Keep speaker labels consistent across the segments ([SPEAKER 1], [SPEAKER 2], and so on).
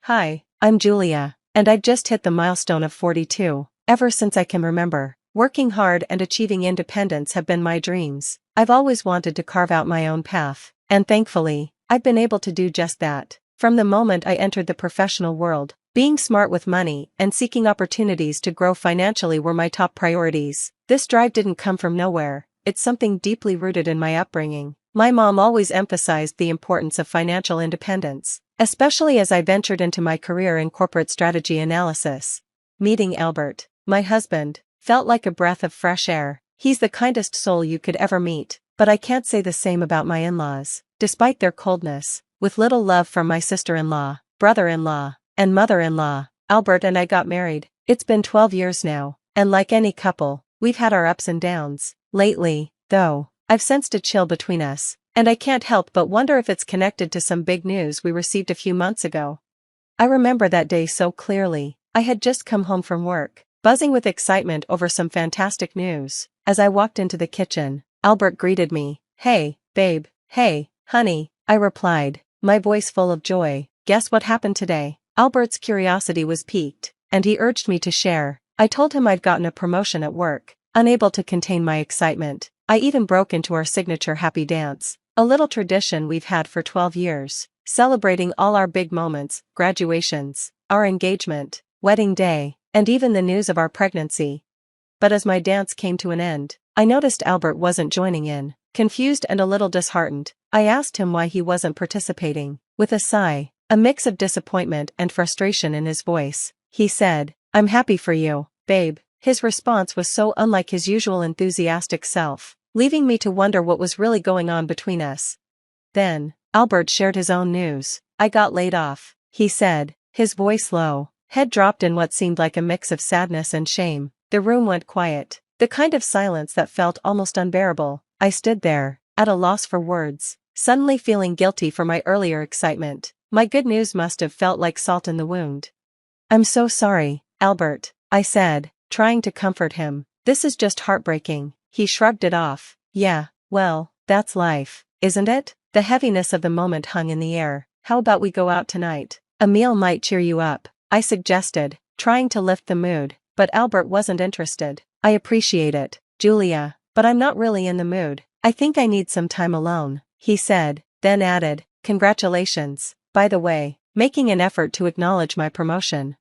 [SPEAKER 1] Hi, I'm Julia, and I've just hit the milestone of 42. Ever since I can remember, working hard and achieving independence have been my dreams. I've always wanted to carve out my own path, and thankfully, I've been able to do just that. From the moment I entered the professional world, being smart with money and seeking opportunities to grow financially were my top priorities. This drive didn't come from nowhere, it's something deeply rooted in my upbringing. My mom always emphasized the importance of financial independence, especially as I ventured into my career in corporate strategy analysis. Meeting Albert, my husband, felt like a breath of fresh air. He's the kindest soul you could ever meet, but I can't say the same about my in-laws. Despite their coldness, with little love from my sister-in-law, brother-in-law, and mother-in-law, Albert and I got married. It's been 12 years now, and like any couple, we've had our ups and downs. Lately, though, I've sensed a chill between us, and I can't help but wonder if it's connected to some big news we received a few months ago. I remember that day so clearly. I had just come home from work, buzzing with excitement over some fantastic news. As I walked into the kitchen, Albert greeted me. "Hey, babe." "Hey, honey," I replied, my voice full of joy. "Guess what happened today?" Albert's curiosity was piqued, and he urged me to share. I told him I'd gotten a promotion at work. Unable to contain my excitement, I even broke into our signature happy dance, a little tradition we've had for 12 years, celebrating all our big moments, graduations, our engagement, wedding day, and even the news of our pregnancy. But as my dance came to an end, I noticed Albert wasn't joining in. Confused and a little disheartened, I asked him why he wasn't participating. With a sigh, a mix of disappointment and frustration in his voice, he said, "I'm happy for you, babe." His response was so unlike his usual enthusiastic self, leaving me to wonder what was really going on between us. Then, Albert shared his own news. "I got laid off," he said, his voice low, head dropped in what seemed like a mix of sadness and shame. The room went quiet, the kind of silence that felt almost unbearable. I stood there, at a loss for words, suddenly feeling guilty for my earlier excitement. My good news must have felt like salt in the wound. "I'm so sorry, Albert," I said, trying to comfort him. "This is just heartbreaking." He shrugged it off. "Yeah, well, that's life, isn't it?" The heaviness of the moment hung in the air. "How about we go out tonight? A meal might cheer you up," I suggested, trying to lift the mood, but Albert wasn't interested. "I appreciate it, Julia, but I'm not really in the mood. I think I need some time alone," he said, then added, "Congratulations, by the way," making an effort to acknowledge my promotion.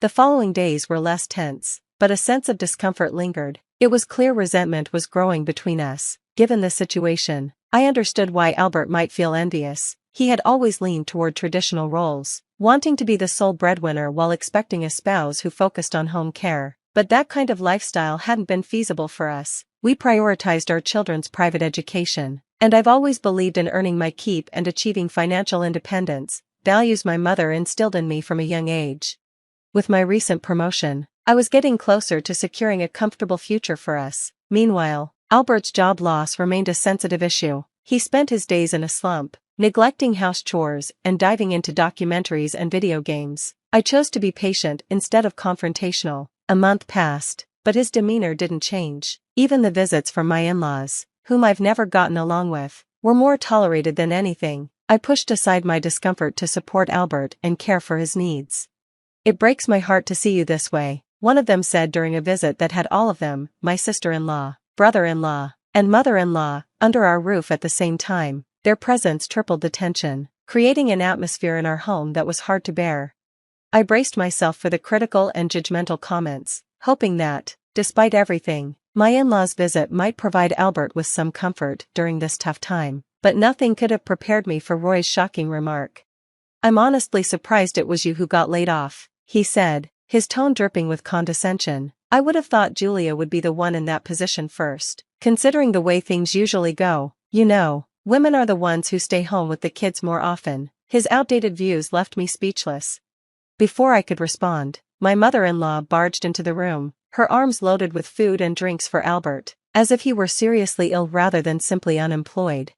[SPEAKER 1] The following days were less tense, but a sense of discomfort lingered. It was clear resentment was growing between us. Given the situation, I understood why Albert might feel envious. He had always leaned toward traditional roles, wanting to be the sole breadwinner while expecting a spouse who focused on home care. But that kind of lifestyle hadn't been feasible for us. We prioritized our children's private education, and I've always believed in earning my keep and achieving financial independence, values my mother instilled in me from a young age. With my recent promotion, I was getting closer to securing a comfortable future for us. Meanwhile, Albert's job loss remained a sensitive issue. He spent his days in a slump, neglecting house chores and diving into documentaries and video games. I chose to be patient instead of confrontational. A month passed, but his demeanor didn't change. Even the visits from my in-laws, whom I've never gotten along with, were more tolerated than anything. I pushed aside my discomfort to support Albert and care for his needs. "It breaks my heart to see you this way," one of them said during a visit that had all of them, my sister-in-law, brother-in-law, and mother-in-law, under our roof at the same time. Their presence tripled the tension, creating an atmosphere in our home that was hard to bear. I braced myself for the critical and judgmental comments, hoping that, despite everything, my in-laws' visit might provide Albert with some comfort during this tough time. But nothing could have prepared me for Roy's shocking remark. "I'm honestly surprised it was you who got laid off," he said, his tone dripping with condescension. "I would have thought Julia would be the one in that position first, considering the way things usually go. You know, women are the ones who stay home with the kids more often." His outdated views left me speechless. Before I could respond, my mother-in-law barged into the room, her arms loaded with food and drinks for Albert, as if he were seriously ill rather than simply unemployed.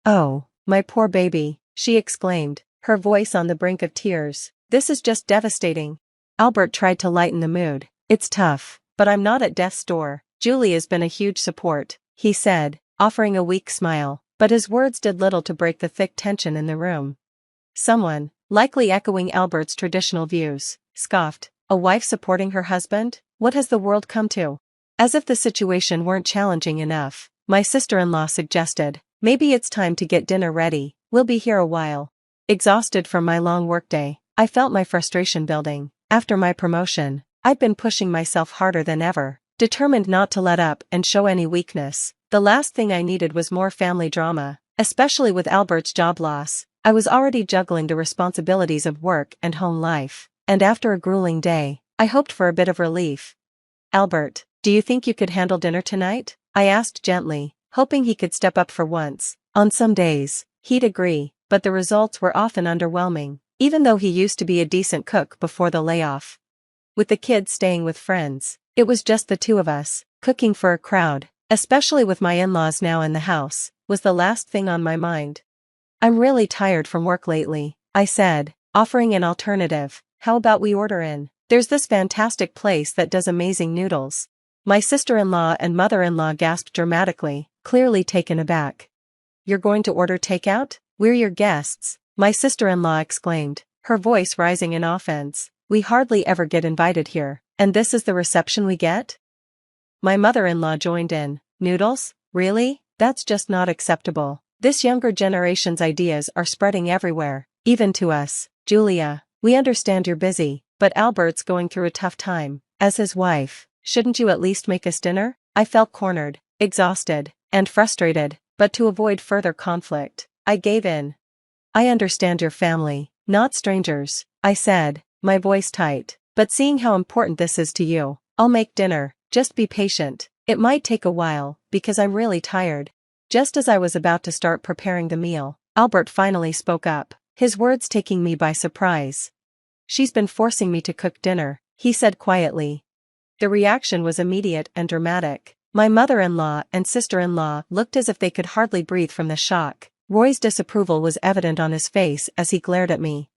[SPEAKER 1] "Oh, my poor baby," she exclaimed, her voice on the brink of tears. "This is just devastating." Albert tried to lighten the mood. "It's tough, but I'm not at death's door. Julia's been a huge support," he said, offering a weak smile, but his words did little to break the thick tension in the room. Someone, likely echoing Albert's traditional views, scoffed. A wife supporting her husband? What has the world come to? As if the situation weren't challenging enough, my sister-in-law suggested, maybe it's time to get dinner ready, we'll be here a while. Exhausted from my long workday, I felt my frustration building. After my promotion, I'd been pushing myself harder than ever, determined not to let up and show any weakness. The last thing I needed was more family drama, especially with Albert's job loss. I was already juggling the responsibilities of work and home life, and after a grueling day, I hoped for a bit of relief. Albert, do you think you could handle dinner tonight? I asked gently, hoping he could step up for once. On some days, he'd agree, but the results were often underwhelming, even though he used to be a decent cook before the layoff. With the kids staying with friends, it was just the two of us. Cooking for a crowd, especially with my in-laws now in the house, was the last thing on my mind. I'm really tired from work lately, I said, offering an alternative. How about we order in? There's this fantastic place that does amazing noodles. My sister-in-law and mother-in-law gasped dramatically, clearly taken aback. You're going to order takeout? We're your guests, my sister-in-law exclaimed, her voice rising in offense. We hardly ever get invited here, and this is the reception we get? My mother-in-law joined in. Noodles? Really? That's just not acceptable. This younger generation's ideas are spreading everywhere, even to us. Julia, we understand you're busy, but Albert's going through a tough time. As his wife, shouldn't you at least make us dinner? I felt cornered, exhausted, and frustrated, but to avoid further conflict, I gave in. I understand your family, not strangers, I said, my voice tight, but seeing how important this is to you, I'll make dinner, just be patient. It might take a while, because I'm really tired. Just as I was about to start preparing the meal, Albert finally spoke up, his words taking me by surprise. She's been forcing me to cook dinner, he said quietly. The reaction was immediate and dramatic. My mother-in-law and sister-in-law looked as if they could hardly breathe from the shock. Roy's disapproval was evident on his face as he glared at me.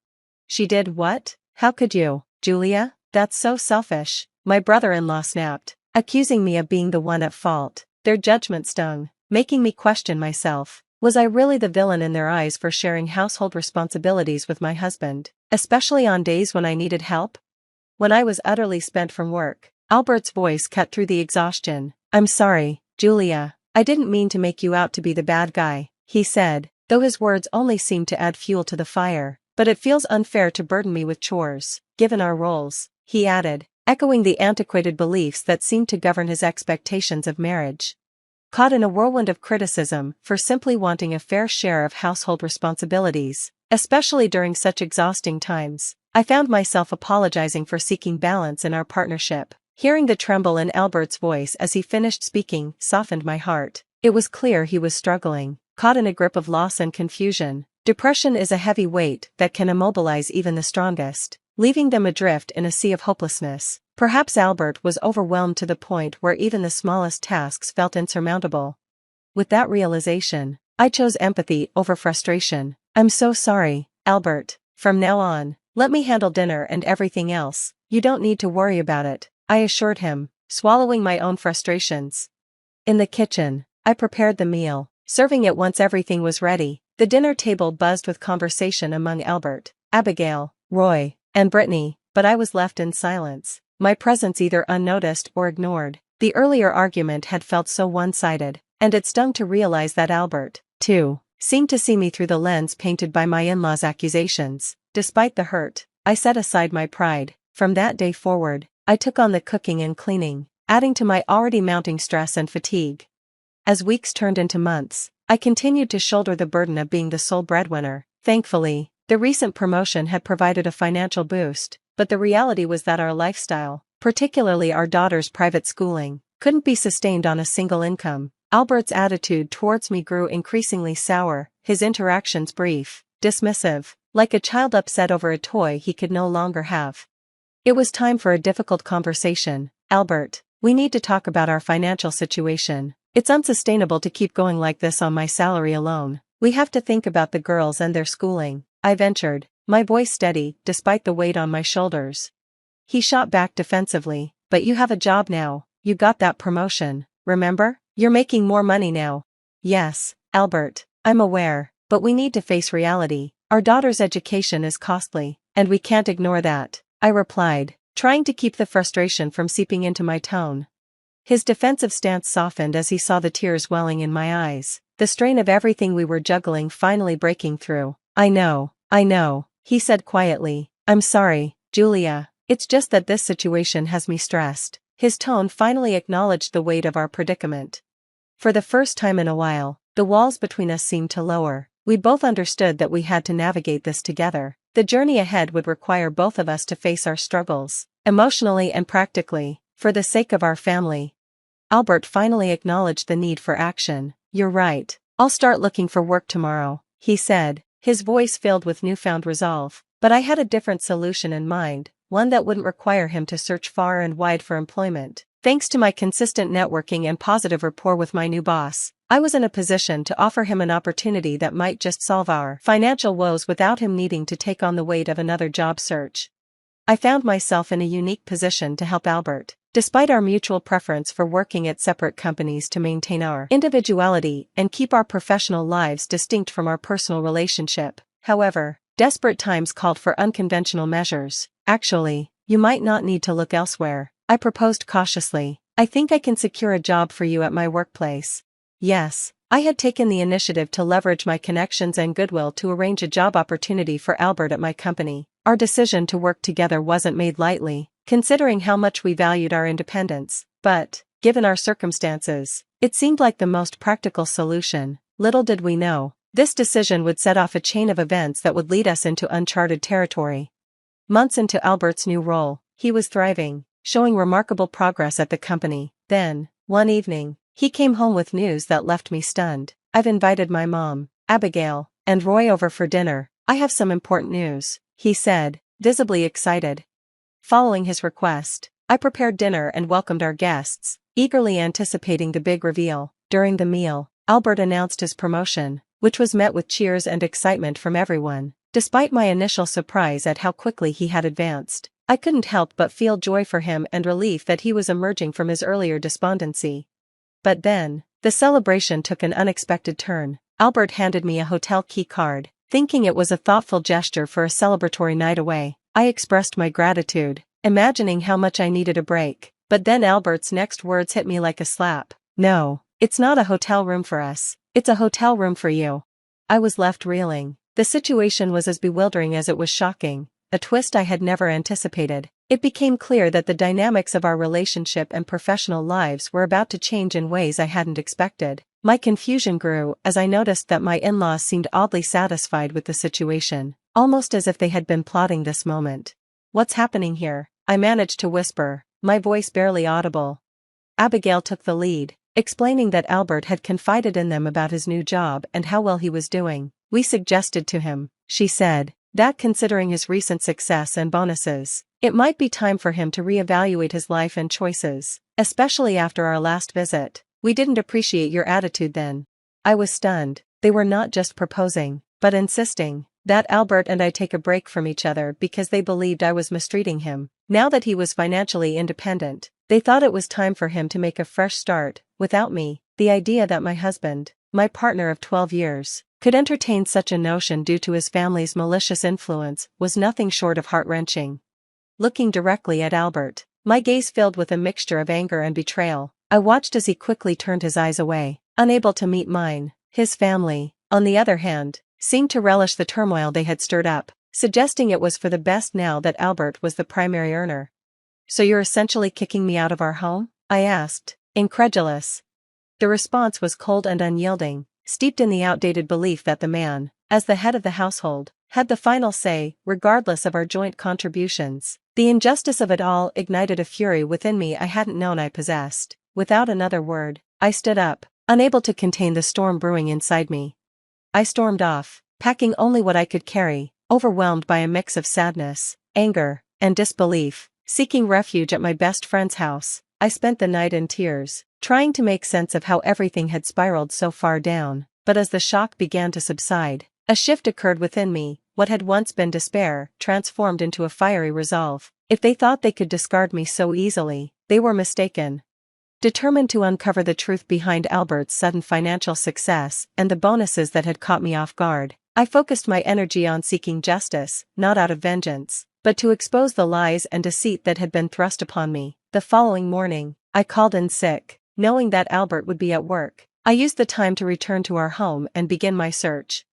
[SPEAKER 1] She did what? How could you, Julia? That's so selfish, my brother-in-law snapped, accusing me of being the one at fault. Their judgment stung, making me question myself. Was I really the villain in their eyes for sharing household responsibilities with my husband, especially on days when I needed help? When I was utterly spent from work, Albert's voice cut through the exhaustion. I'm sorry, Julia, I didn't mean to make you out to be the bad guy, he said, though his words only seemed to add fuel to the fire. But it feels unfair to burden me with chores, given our roles, he added, echoing the antiquated beliefs that seemed to govern his expectations of marriage. Caught in a whirlwind of criticism for simply wanting a fair share of household responsibilities, especially during such exhausting times, I found myself apologizing for seeking balance in our partnership. Hearing the tremble in Albert's voice as he finished speaking softened my heart. It was clear he was struggling, caught in a grip of loss and confusion. Depression is a heavy weight that can immobilize even the strongest, leaving them adrift in a sea of hopelessness. Perhaps Albert was overwhelmed to the point where even the smallest tasks felt insurmountable. With that realization, I chose empathy over frustration. I'm so sorry, Albert. From now on, let me handle dinner and everything else. You don't need to worry about it, I assured him, swallowing my own frustrations. In the kitchen, I prepared the meal, serving it once everything was ready. The dinner table buzzed with conversation among Albert, Abigail, Roy, and Brittany, but I was left in silence, my presence either unnoticed or ignored. The earlier argument had felt so one-sided, and it stung to realize that Albert, too, seemed to see me through the lens painted by my in-laws' accusations. Despite the hurt, I set aside my pride. From that day forward, I took on the cooking and cleaning, adding to my already mounting stress and fatigue. As weeks turned into months, I continued to shoulder the burden of being the sole breadwinner. Thankfully, the recent promotion had provided a financial boost, but the reality was that our lifestyle, particularly our daughter's private schooling, couldn't be sustained on a single income. Albert's attitude towards me grew increasingly sour, his interactions brief, dismissive, like a child upset over a toy he could no longer have. It was time for a difficult conversation. Albert, we need to talk about our financial situation. It's unsustainable to keep going like this on my salary alone. We have to think about the girls and their schooling, I ventured, my voice steady despite the weight on my shoulders. He shot back defensively, but you have a job now, you got that promotion, remember? You're making more money now. Yes, Albert, I'm aware, but we need to face reality. Our daughter's education is costly, and we can't ignore that, I replied, trying to keep the frustration from seeping into my tone. His defensive stance softened as he saw the tears welling in my eyes, the strain of everything we were juggling finally breaking through. I know, he said quietly. I'm sorry, Julia, it's just that this situation has me stressed. His tone finally acknowledged the weight of our predicament. For the first time in a while, the walls between us seemed to lower. We both understood that we had to navigate this together. The journey ahead would require both of us to face our struggles, emotionally and practically, for the sake of our family. Albert finally acknowledged the need for action. You're right. I'll start looking for work tomorrow, he said, his voice filled with newfound resolve. But I had a different solution in mind, one that wouldn't require him to search far and wide for employment. Thanks to my consistent networking and positive rapport with my new boss, I was in a position to offer him an opportunity that might just solve our financial woes without him needing to take on the weight of another job search. I found myself in a unique position to help Albert, despite our mutual preference for working at separate companies to maintain our individuality and keep our professional lives distinct from our personal relationship. However, desperate times called for unconventional measures. Actually, you might not need to look elsewhere, I proposed cautiously. I think I can secure a job for you at my workplace. Yes, I had taken the initiative to leverage my connections and goodwill to arrange a job opportunity for Albert at my company. Our decision to work together wasn't made lightly, considering how much we valued our independence, but, given our circumstances, it seemed like the most practical solution. Little did we know, this decision would set off a chain of events that would lead us into uncharted territory. Months into Albert's new role, he was thriving, showing remarkable progress at the company. Then, one evening, he came home with news that left me stunned. I've invited my mom, Abigail, and Roy over for dinner. I have some important news, he said, visibly excited. Following his request, I prepared dinner and welcomed our guests, eagerly anticipating the big reveal. During the meal, Albert announced his promotion, which was met with cheers and excitement from everyone. Despite my initial surprise at how quickly he had advanced, I couldn't help but feel joy for him and relief that he was emerging from his earlier despondency. But then, the celebration took an unexpected turn. Albert handed me a hotel key card, thinking it was a thoughtful gesture for a celebratory night away. I expressed my gratitude, imagining how much I needed a break. But then Albert's next words hit me like a slap. No, it's not a hotel room for us, it's a hotel room for you. I was left reeling. The situation was as bewildering as it was shocking, a twist I had never anticipated. It became clear that the dynamics of our relationship and professional lives were about to change in ways I hadn't expected. My confusion grew as I noticed that my in-laws seemed oddly satisfied with the situation, almost as if they had been plotting this moment. What's happening here? I managed to whisper, my voice barely audible. Abigail took the lead, explaining that Albert had confided in them about his new job and how well he was doing. We suggested to him, she said, that considering his recent success and bonuses, it might be time for him to reevaluate his life and choices, especially after our last visit. We didn't appreciate your attitude then. I was stunned. They were not just proposing, but insisting that Albert and I take a break from each other because they believed I was mistreating him. Now that he was financially independent, they thought it was time for him to make a fresh start, without me. The idea that my husband, my partner of 12 years, could entertain such a notion due to his family's malicious influence was nothing short of heart-wrenching. Looking directly at Albert, my gaze filled with a mixture of anger and betrayal. I watched as he quickly turned his eyes away, unable to meet mine. His family, on the other hand, seemed to relish the turmoil they had stirred up, suggesting it was for the best now that Albert was the primary earner. So you're essentially kicking me out of our home? I asked, incredulous. The response was cold and unyielding, steeped in the outdated belief that the man, as the head of the household, had the final say, regardless of our joint contributions. The injustice of it all ignited a fury within me I hadn't known I possessed. Without another word, I stood up, unable to contain the storm brewing inside me. I stormed off, packing only what I could carry, overwhelmed by a mix of sadness, anger, and disbelief. Seeking refuge at my best friend's house, I spent the night in tears, trying to make sense of how everything had spiraled so far down. But as the shock began to subside, a shift occurred within me. What had once been despair transformed into a fiery resolve. If they thought they could discard me so easily, they were mistaken. Determined to uncover the truth behind Albert's sudden financial success and the bonuses that had caught me off guard, I focused my energy on seeking justice, not out of vengeance, but to expose the lies and deceit that had been thrust upon me. The following morning, I called in sick, knowing that Albert would be at work. I used the time to return to our home and begin my search.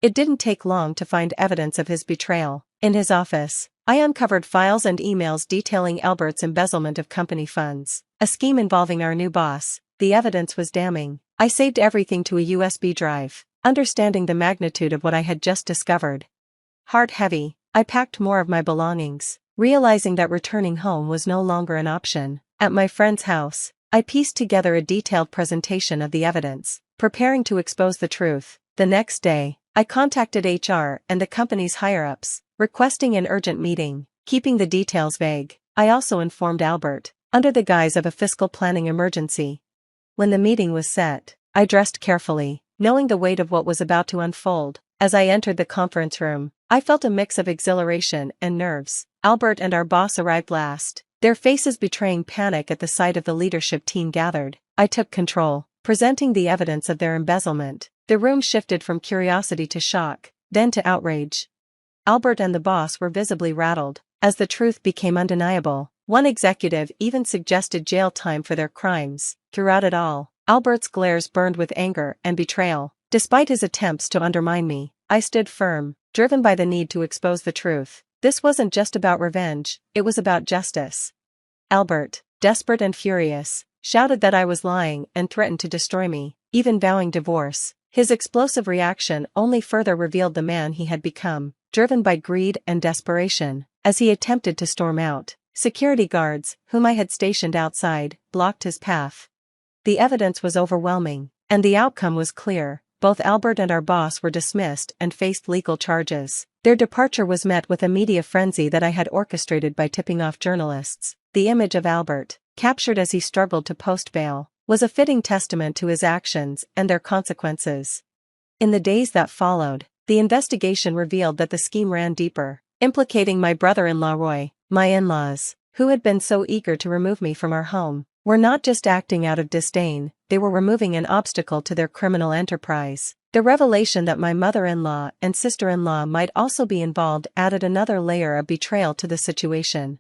[SPEAKER 1] It didn't take long to find evidence of his betrayal. In his office, I uncovered files and emails detailing Albert's embezzlement of company funds, a scheme involving our new boss. The evidence was damning. I saved everything to a USB drive, understanding the magnitude of what I had just discovered. Heart heavy, I packed more of my belongings, realizing that returning home was no longer an option. At my friend's house, I pieced together a detailed presentation of the evidence, preparing to expose the truth. The next day, I contacted HR and the company's higher-ups, requesting an urgent meeting, keeping the details vague. I also informed Albert, under the guise of a fiscal planning emergency. When the meeting was set, I dressed carefully, knowing the weight of what was about to unfold. As I entered the conference room, I felt a mix of exhilaration and nerves. Albert and our boss arrived last, their faces betraying panic at the sight of the leadership team gathered. I took control, presenting the evidence of their embezzlement. The room shifted from curiosity to shock, then to outrage. Albert and the boss were visibly rattled. As the truth became undeniable, one executive even suggested jail time for their crimes. Throughout it all, Albert's glares burned with anger and betrayal. Despite his attempts to undermine me, I stood firm, driven by the need to expose the truth. This wasn't just about revenge, it was about justice. Albert, desperate and furious, shouted that I was lying and threatened to destroy me, even vowing divorce. His explosive reaction only further revealed the man he had become, driven by greed and desperation. As he attempted to storm out, security guards, whom I had stationed outside, blocked his path. The evidence was overwhelming, and the outcome was clear. Both Albert and our boss were dismissed and faced legal charges. Their departure was met with a media frenzy that I had orchestrated by tipping off journalists. The image of Albert, captured as he struggled to post bail, was a fitting testament to his actions and their consequences. In the days that followed, the investigation revealed that the scheme ran deeper, implicating my brother-in-law Roy. My in-laws, who had been so eager to remove me from our home, were not just acting out of disdain, they were removing an obstacle to their criminal enterprise. The revelation that my mother-in-law and sister-in-law might also be involved added another layer of betrayal to the situation.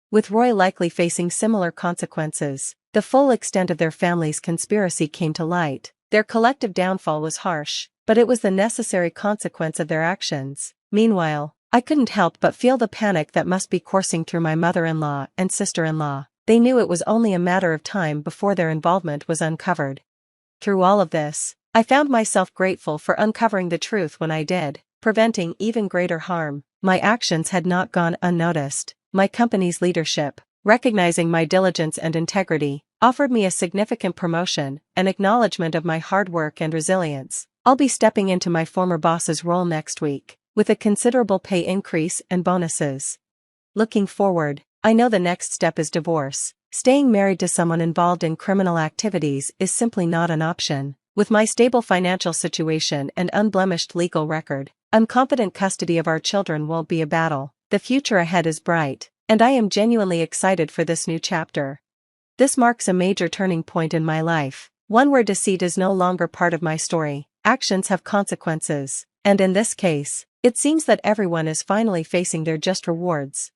[SPEAKER 1] With Roy likely facing similar consequences, the full extent of their family's conspiracy came to light. Their collective downfall was harsh, but it was the necessary consequence of their actions. Meanwhile, I couldn't help but feel the panic that must be coursing through my mother-in-law and sister-in-law. They knew it was only a matter of time before their involvement was uncovered. Through all of this, I found myself grateful for uncovering the truth when I did, preventing even greater harm. My actions had not gone unnoticed. My company's leadership, recognizing my diligence and integrity, offered me a significant promotion, an acknowledgement of my hard work and resilience. I'll be stepping into my former boss's role next week, with a considerable pay increase and bonuses. Looking forward, I know the next step is divorce. Staying married to someone involved in criminal activities is simply not an option. With my stable financial situation and unblemished legal record, I'm confident custody of our children won't be a battle. The future ahead is bright, and I am genuinely excited for this new chapter. This marks a major turning point in my life, one where deceit is no longer part of my story. Actions have consequences, and in this case, it seems that everyone is finally facing their just rewards.